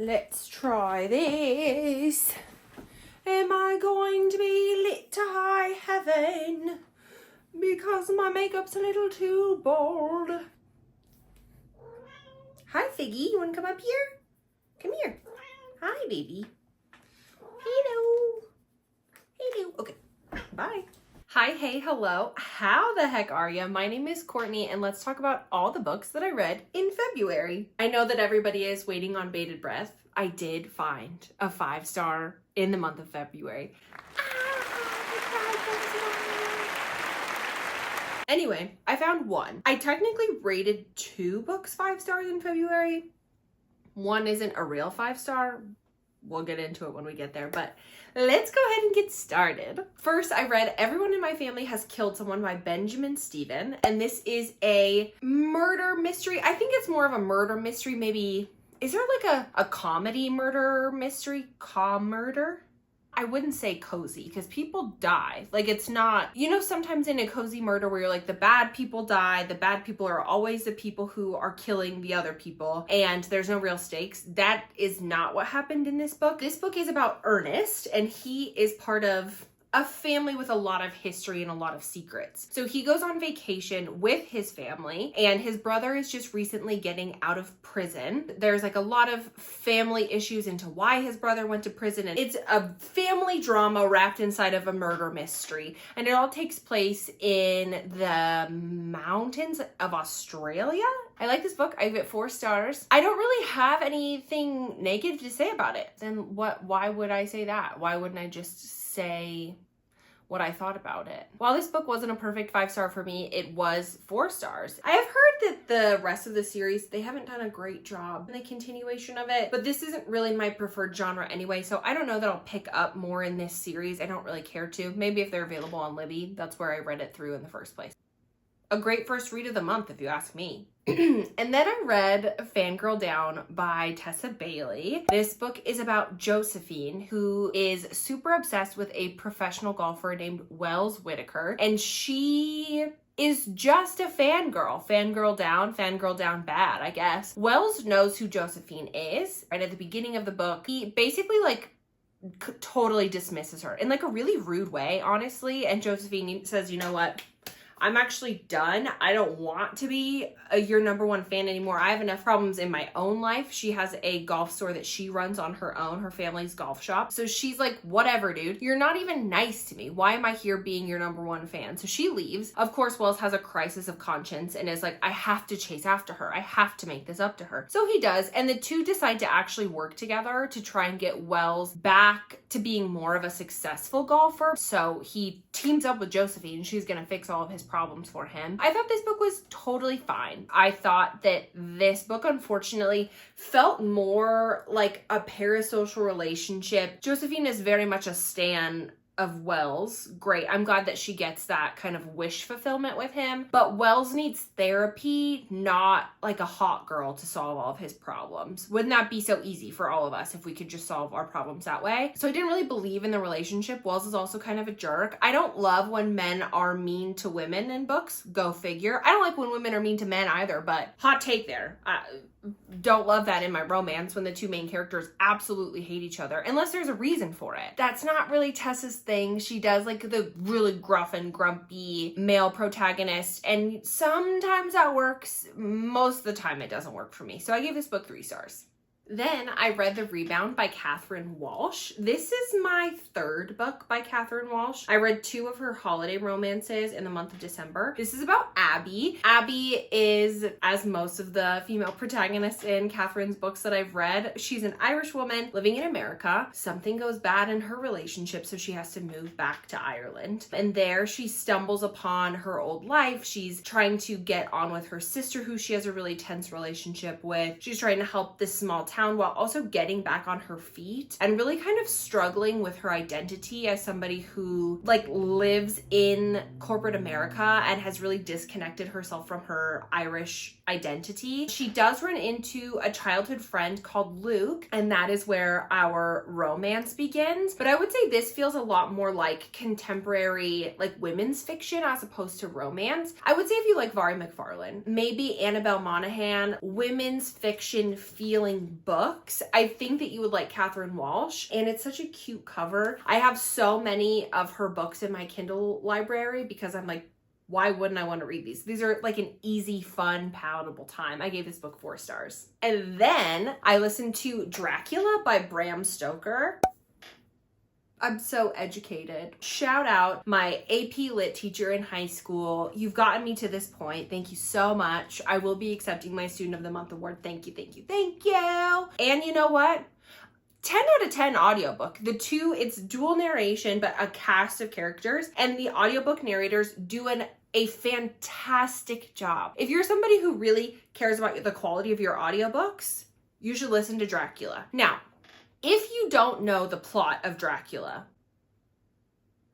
Let's try this. Am I going to be lit to high heaven? Because my makeup's a little too bold. Hi, Figgy. You want to come up here? Come here. Hi, baby. Hello. Hello. Okay. Bye. Hi, hey, hello. How the heck are you? My name is Courtney, and let's talk about all the books that I read in February. I know that everybody is waiting on bated breath. I did find a 5-star in the month of February. Anyway, I found one. I technically rated 2 books 5 stars in February. One isn't a real 5-star. We'll get into it when we get there, but let's go ahead and get started. First, I read Everyone in My Family Has Killed Someone by Benjamin Steven, and this is a murder mystery. I think it's more of a murder mystery, maybe. Is there like a comedy murder mystery? Murder? I wouldn't say cozy because people die. Like, it's not, sometimes in a cozy murder where you're like, the bad people die, the bad people are always the people who are killing the other people, and there's no real stakes. That is not what happened in this book. This book is about Ernest, and he is part of a family with a lot of history and a lot of secrets. So he goes on vacation with his family, and his brother is just recently getting out of prison. There's like a lot of family issues into why his brother went to prison, and it's a family drama wrapped inside of a murder mystery. And it all takes place in the mountains of Australia. I like this book. I give it 4 stars. I don't really have anything negative to say about it. Then why would I say that? Why wouldn't I just say what I thought about it? While this book wasn't a perfect 5-star for me, it was 4 stars. I have heard that the rest of the series, they haven't done a great job in the continuation of it, but this isn't really my preferred genre anyway, so I don't know that I'll pick up more in this series. I don't really care to. Maybe if they're available on Libby, that's where I read it through in the first place. A great first read of the month, if you ask me. And then I read Fangirl Down by Tessa Bailey. This book is about Josephine, who is super obsessed with a professional golfer named Wells Whitaker, and she is just a fangirl. Fangirl down bad, I guess. Wells knows who Josephine is. Right at the beginning of the book, he basically totally dismisses her in like a really rude way, honestly. And Josephine says, you know what? I'm actually done. I don't want to be your number one fan anymore. I have enough problems in my own life. She has a golf store that she runs on her own, her family's golf shop. So she's like, whatever, dude. You're not even nice to me. Why am I here being your number one fan? So she leaves. Of course, Wells has a crisis of conscience and is like, I have to chase after her. I have to make this up to her. So he does. And the two decide to actually work together to try and get Wells back to being more of a successful golfer. So he teams up with Josephine. She's going to fix all of his problems for him. I thought this book was totally fine. I thought that this book, unfortunately, felt more like a parasocial relationship. Josephine is very much a stan of Wells. Great. I'm glad that she gets that kind of wish fulfillment with him. But Wells needs therapy, not like a hot girl to solve all of his problems. Wouldn't that be so easy for all of us if we could just solve our problems that way? So I didn't really believe in the relationship. Wells is also kind of a jerk. I don't love when men are mean to women in books. Go figure. I don't like when women are mean to men either, but hot take there. Don't love that in my romance when the two main characters absolutely hate each other unless there's a reason for it. That's not really Tessa's thing. She does like the really gruff and grumpy male protagonist, and sometimes that works. Most of the time it doesn't work for me. So I gave this book 3 stars. Then I read The Rebound by Catherine Walsh. This is my 3rd book by Catherine Walsh. I read 2 of her holiday romances in the month of December. This is about Abby. Abby is, as most of the female protagonists in Catherine's books that I've read, she's an Irish woman living in America. Something goes bad in her relationship, so she has to move back to Ireland. And there she stumbles upon her old life. She's trying to get on with her sister, who she has a really tense relationship with. She's trying to help this small town while also getting back on her feet and really kind of struggling with her identity as somebody who lives in corporate America and has really disconnected herself from her Irish identity. She does run into a childhood friend called Luke, and that is where our romance begins. But I would say this feels a lot more like contemporary, women's fiction as opposed to romance. I would say if you like Vari McFarlane, maybe Annabelle Monaghan, women's fiction feeling books, I think that you would like Catherine Walsh, and it's such a cute cover. I have so many of her books in my Kindle library because I'm like, why wouldn't I want to read these? These are like an easy, fun, palatable time. I gave this book 4 stars. And then I listened to Dracula by Bram Stoker. I'm so educated. Shout out my AP Lit teacher in high school. You've gotten me to this point. Thank you so much. I will be accepting my Student of the Month award. Thank you, thank you, thank you. And you know what? 10 out of 10 audiobook. It's dual narration, but a cast of characters, and the audiobook narrators do a fantastic job. If you're somebody who really cares about the quality of your audiobooks, you should listen to Dracula. Now, if you don't know the plot of Dracula,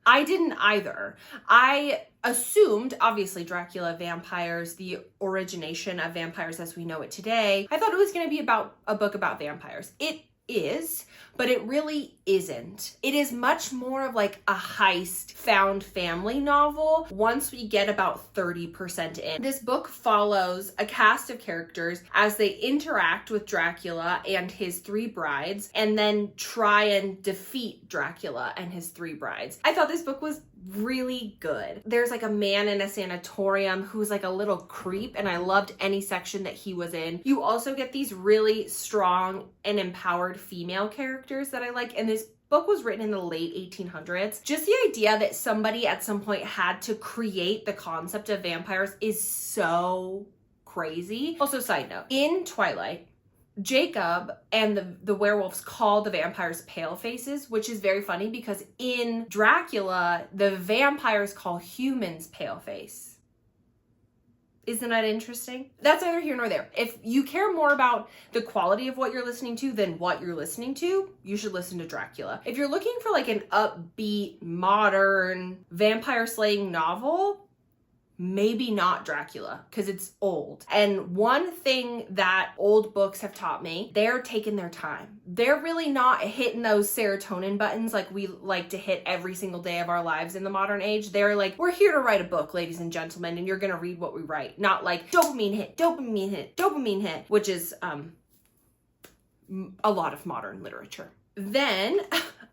I didn't either. I assumed, obviously, Dracula, vampires, the origination of vampires as we know it today. I thought it was going to be about a book about vampires. It is, but it really isn't. It is much more of like a heist found family novel once we get about 30% in. This book follows a cast of characters as they interact with Dracula and his 3 brides and then try and defeat Dracula and his 3 brides. I thought this book was really good. There's like a man in a sanatorium who's like a little creep, and I loved any section that he was in. You also get these really strong and empowered female characters that I like, and this book was written in the late 1800s. Just the idea that somebody at some point had to create the concept of vampires is so crazy. Also, side note, in Twilight, Jacob and the werewolves call the vampires pale faces, which is very funny because in Dracula, the vampires call humans pale face. Isn't that interesting? That's neither here nor there. If you care more about the quality of what you're listening to than what you're listening to, you should listen to Dracula. If you're looking for like an upbeat, modern, vampire slaying novel, maybe not Dracula, because it's old. And one thing that old books have taught me, they're taking their time. They're really not hitting those serotonin buttons like we like to hit every single day of our lives in the modern age. They're like, we're here to write a book, ladies and gentlemen, and you're gonna read what we write. Not like dopamine hit, dopamine hit, dopamine hit, which is a lot of modern literature. Then,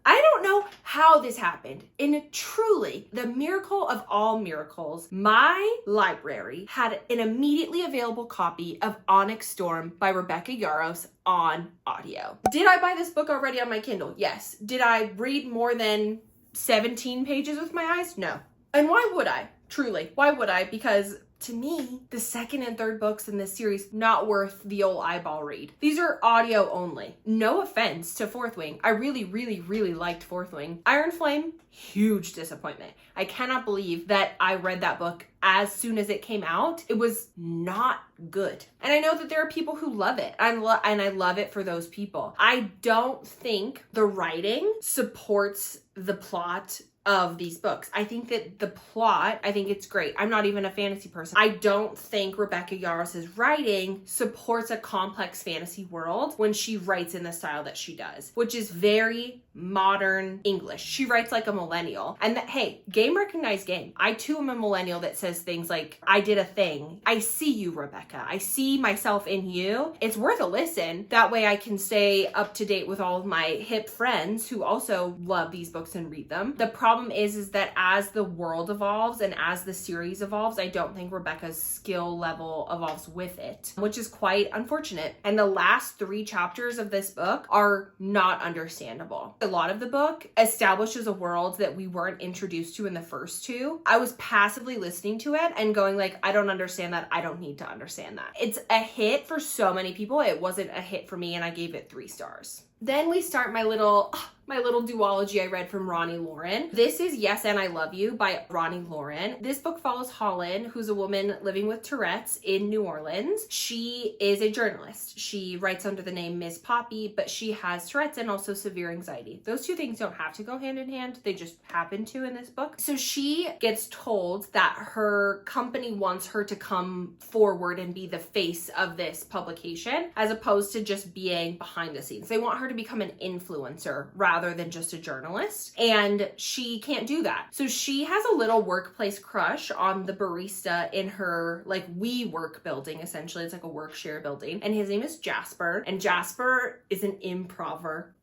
I don't know how this happened. In truly the miracle of all miracles, my library had an immediately available copy of Onyx Storm by Rebecca Yarros on audio. Did I buy this book already on my Kindle? Yes. Did I read more than 17 pages with my eyes? No. And why would I? Truly, why would I? Because to me, the second and third books in this series, not worth the old eyeball read. These are audio only. No offense to Fourth Wing. I really, really, really liked Fourth Wing. Iron Flame, huge disappointment. I cannot believe that I read that book as soon as it came out. It was not good. And I know that there are people who love it. And I love it for those people. I don't think the writing supports the plot of these books. I think that the plot, I think it's great. I'm not even a fantasy person. I don't think Rebecca Yarros' writing supports a complex fantasy world when she writes in the style that she does, which is very modern English. She writes like a millennial. And that, hey, game recognized game. I too am a millennial that says things like, I did a thing. I see you, Rebecca. I see myself in you. It's worth a listen. That way I can stay up to date with all of my hip friends who also love these books and read them. The problem is that as the world evolves and as the series evolves, I don't think Rebecca's skill level evolves with it, which is quite unfortunate. And the last 3 chapters of this book are not understandable. A lot of the book establishes a world that we weren't introduced to in the first 2. I was passively listening to it and going like, I don't understand that. I don't need to understand that. It's a hit for so many people. It wasn't a hit for me, and I gave it 3 stars. Then we start my little duology I read from Ronnie Lauren. This is Yes and I Love You by Ronnie Lauren. This book follows Holland, who's a woman living with Tourette's in New Orleans. She is a journalist. She writes under the name Miss Poppy, but she has Tourette's and also severe anxiety. Those 2 things don't have to go hand in hand. They just happen to in this book. So she gets told that her company wants her to come forward and be the face of this publication, as opposed to just being behind the scenes. They want her to become an influencer rather than just a journalist. And she can't do that. So she has a little workplace crush on the barista in her like WeWork building, essentially. It's like a work share building. And his name is Jasper. And Jasper is an improver.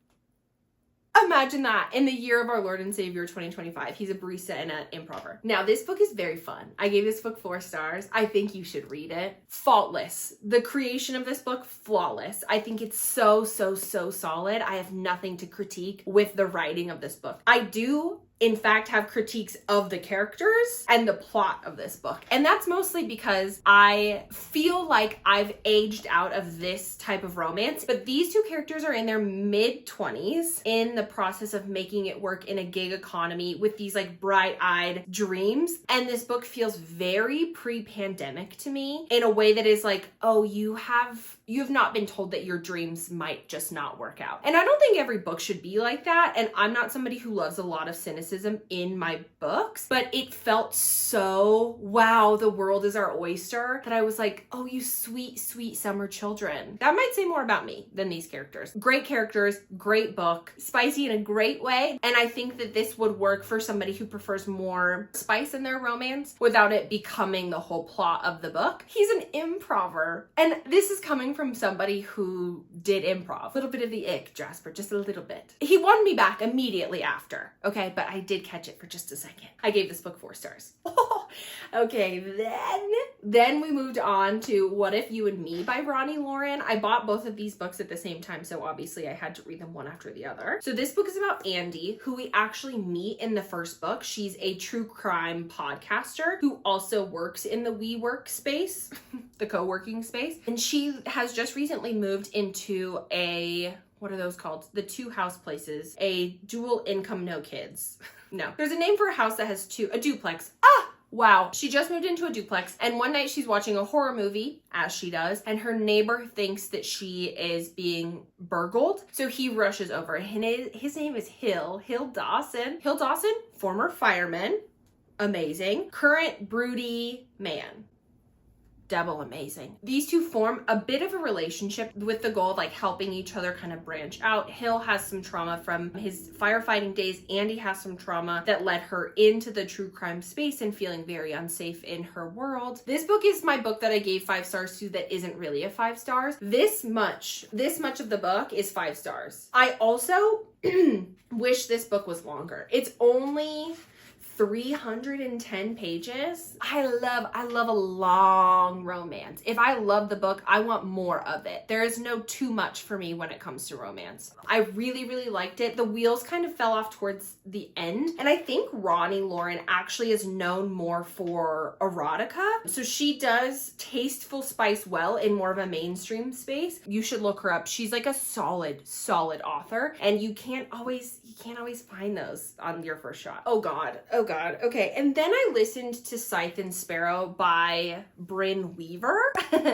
Imagine that in the year of our Lord and Savior 2025. He's a barista and an improver. Now, this book is very fun. I gave this book 4 stars. I think you should read it. Faultless. The creation of this book, flawless. I think it's so solid. I have nothing to critique with the writing of this book. I do in fact have critiques of the characters and the plot of this book. And that's mostly because I feel like I've aged out of this type of romance, but these two characters are in their mid-20s in the process of making it work in a gig economy with these like bright-eyed dreams. And this book feels very pre-pandemic to me in a way that is like, oh, you have not been told that your dreams might just not work out. And I don't think every book should be like that. And I'm not somebody who loves a lot of cynicism in my books, but it felt so, wow, the world is our oyster, that I was like, oh, you sweet summer children. That might say more about me than these characters. Great characters, great book, spicy in a great way. And I think that this would work for somebody who prefers more spice in their romance without it becoming the whole plot of the book. He's an improver. And this is coming from somebody who did improv. A little bit of the ick, Jasper, just a little bit. He won me back immediately after, okay? But I did catch it for just a second. I gave this book 4 stars. Okay, then we moved on to What If You and Me by Ronnie Lauren. I bought both of these books at the same time, so obviously I had to read them one after the other. So this book is about Andy, who we actually meet in the first book. She's a true crime podcaster who also works in the WeWork space, the co-working space. And she has just recently moved into what are those called? The 2 house places, a dual income, no kids. No, there's a name for a house that has a duplex. Wow. She just moved into a duplex, and one night she's watching a horror movie, as she does, and her neighbor thinks that she is being burgled. So he rushes over. His name is Hill Dawson. Hill Dawson, former fireman, amazing. Current broody man. Double amazing. These two form a bit of a relationship with the goal of like helping each other kind of branch out. Hill has some trauma from his firefighting days. Andy has some trauma that led her into the true crime space and feeling very unsafe in her world. This book is my book that I gave 5 stars to that isn't really a 5 stars. This much of the book is 5 stars. I also wish this book was longer. It's only 310 pages. I love a long romance. If I love the book, I want more of it. There is no too much for me when it comes to romance. I really liked it. The wheels kind of fell off towards the end. And I think Ronnie Lauren actually is known more for erotica. So she does tasteful spice well in more of a mainstream space. You should look her up. She's like a solid author, and you can't always find those on your first shot. Oh God. Okay. And then I listened to Scythe and Sparrow by Brynne Weaver.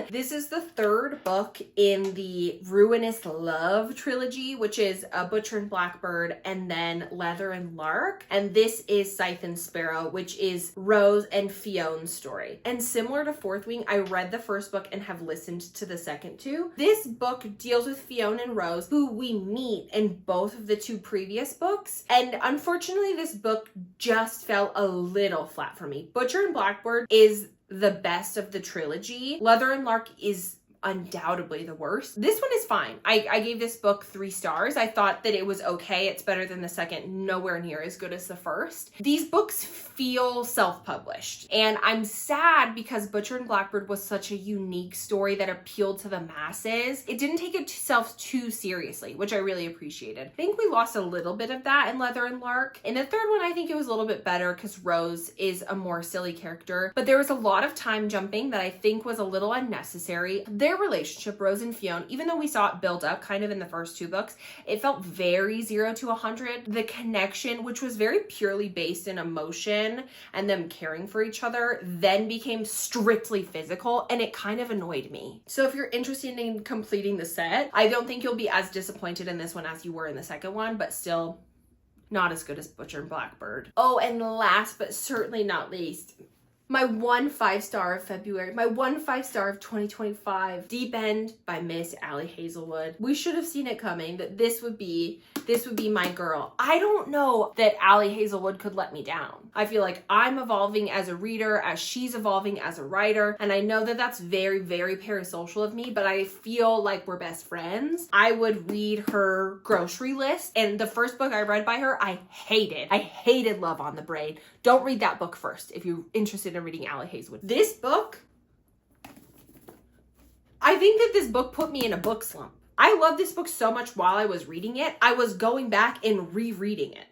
This is the 3rd book in the Ruinous Love trilogy, which is Butcher and Blackbird and then Leather and Lark. And this is Scythe and Sparrow, which is Rose and Fionne's story. And similar to Fourth Wing, I read the first book and have listened to the second 2. This book deals with Fionne and Rose, who we meet in both of the 2 previous books. And unfortunately, this book just fell a little flat for me. Butcher and Blackbird is the best of the trilogy. Leather and Lark is undoubtedly the worst. This one is fine. I gave this book 3 stars. I thought that it was okay. It's better than the second, nowhere near as good as the first. These books feel self-published, and I'm sad because Butcher and Blackbird was such a unique story that appealed to the masses. It didn't take itself too seriously, which I really appreciated. I think we lost a little bit of that in Leather and Lark. In the 3rd one, I think it was a little bit better because Rose is a more silly character, but there was a lot of time jumping that I think was a little unnecessary. Their relationship, Rose and Fionne, even though we saw it build up kind of in the first 2 books, it felt very 0 to 100. The connection, which was very purely based in emotion and them caring for each other, then became strictly physical, and it kind of annoyed me. So if you're interested in completing the set, I don't think you'll be as disappointed in this one as you were in the second one, but still not as good as Butcher and Blackbird. Oh, and last but certainly not least, My 1 5-star of February, my 1 5-star of 2025, Deep End by Miss Ali Hazelwood. We should have seen it coming that this would be my girl. I don't know that Ali Hazelwood could let me down. I feel like I'm evolving as a reader, as she's evolving as a writer, and I know that that's very, very parasocial of me, but I feel like we're best friends. I would read her grocery list, and the first book I read by her, I hated. I hated Love on the Brain. Don't read that book first if you're interested in reading Ali Hazelwood. This book, I think that this book put me in a book slump. I loved this book so much while I was reading it, I was going back and rereading it.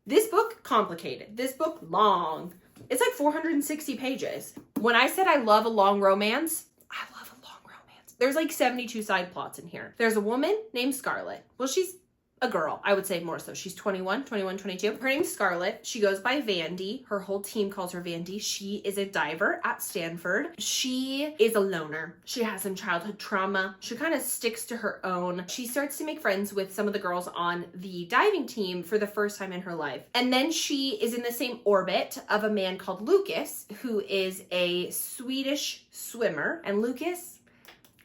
This book, complicated. This book, long. It's like 460 pages. When I said I love a long romance, I love a long romance. There's like 72 side plots in here. There's a woman named Scarlett. Well, she's a girl, I would say more so. She's 21, 22. Her name's Scarlett. She goes by Vandy. Her whole team calls her Vandy. She is a diver at Stanford. She is a loner. She has some childhood trauma. She kind of sticks to her own. She starts to make friends with some of the girls on the diving team for the first time in her life. And then she is in the same orbit of a man called Lucas, who is a Swedish swimmer. And Lucas,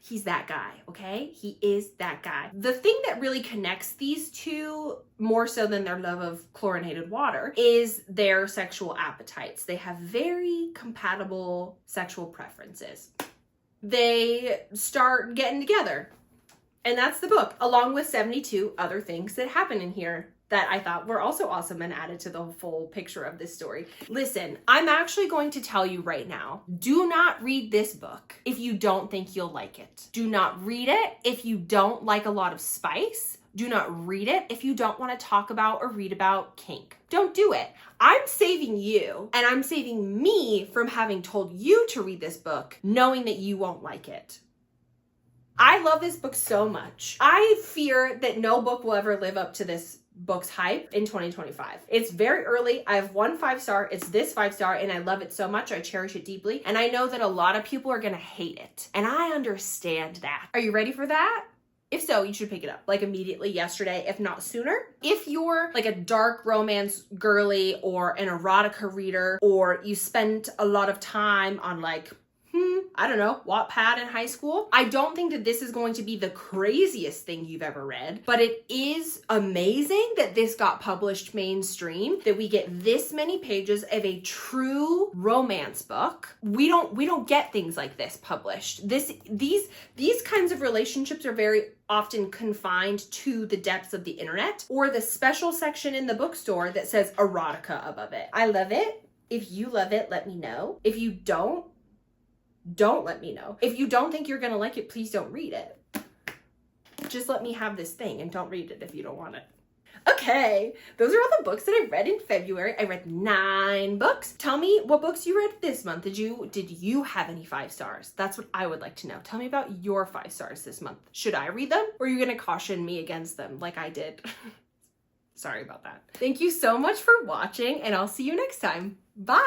he's that guy, okay? He is that guy. The thing that really connects these two, more so than their love of chlorinated water, is their sexual appetites. They have very compatible sexual preferences. They start getting together. And that's the book, along with 72 other things that happen in here that I thought were also awesome and added to the full picture of this story. Listen, I'm actually going to tell you right now, do not read this book if you don't think you'll like it. Do not read it if you don't like a lot of spice. Do not read it if you don't want to talk about or read about kink. Don't do it. I'm saving you, and I'm saving me from having told you to read this book, knowing that you won't like it. I love this book so much. I fear that no book will ever live up to this book's hype in 2025. It's very early. I have 1 5-star. It's this 5-star, and I love it so much. I cherish it deeply. And I know that a lot of people are going to hate it. And I understand that. Are you ready for that? If so, you should pick it up like immediately, yesterday, if not sooner. If you're like a dark romance girly or an erotica reader, or you spend a lot of time on like, I don't know, Wattpad in high school, I don't think that this is going to be the craziest thing you've ever read, but it is amazing that this got published mainstream, that we get this many pages of a true romance book. We don't get things like this published. These kinds of relationships are very often confined to the depths of the internet or the special section in the bookstore that says erotica above it. I love it. If you love it, let me know. If you don't let me know. If you don't think you're gonna like it, please don't read it. Just let me have this thing and don't read it if you don't want it. Okay, those are all the books that I read in February. I read 9 books. Tell me what books you read this month. Did you have any 5 stars? That's what I would like to know. Tell me about your 5 stars this month. Should I read them, or are you gonna caution me against them like I did? Sorry about that. Thank you so much for watching, and I'll see you next time. Bye!